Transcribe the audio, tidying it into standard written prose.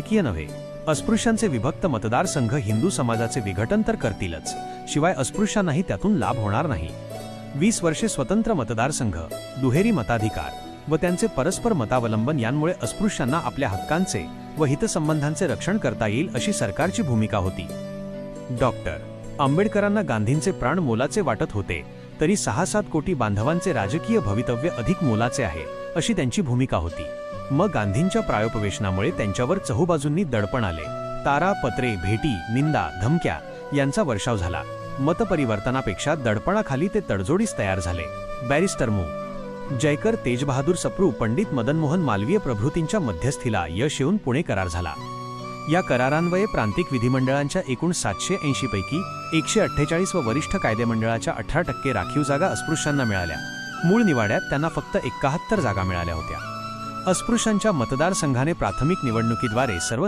राजकीय नव्हे. अस्पृश्यांचे विभक्त मतदारसंघ हिंदू समाजाचे विघटन तर करतीलच, शिवाय अस्पृश्यांनाही त्यातून लाभ होणार नाही. 20 वर्षे स्वतंत्र मतदारसंघ, दुहेरी मताधिकार व त्यांचे परस्पर मतावलंबन यांमुळे अस्पृश्यांना आपल्या हक्कांचे व हितसंबंधांचे रक्षण करता येईल अशी सरकारची भूमिका होती. डॉक्टर आंबेडकरांना गांधींचे प्राण मोलाचे वाटत होते, तरी 6-7 कोटी बांधवांचे राजकीय भवितव्य अधिक मोलाचे आहे अशी त्यांची भूमिका होती. मग गांधींच्या प्रायोपवेशनामुळे त्यांच्यावर चहूबाजूंनी दडपण आले. तारा, पत्रे, भेटी, निंदा, धमक्या यांचा वर्षाव झाला. मतपरिवर्तनापेक्षा दडपणाखाली ते तडजोडीस तयार झाले. बॅरिस्टर मु. जयकर, तेजबहादूर सप्रू, पंडित मदनमोहन मालवीय प्रभृतींच्या मध्यस्थीला यश येऊन पुणे करार झाला. या करारान्वये प्रांतिक विधिमंडळांच्या एकूण 780 पैकी 148 व वरिष्ठ कायदेमंडळाच्या 18% राखीव जागा अस्पृश्यांना मिळाल्या. मूळ निवाड्यात त्यांना फक्त 71 जागा मिळाल्या होत्या. अस्पृश्यांच्या मतदारसंघाने प्राथमिक निवडणुकीद्वारे सर्व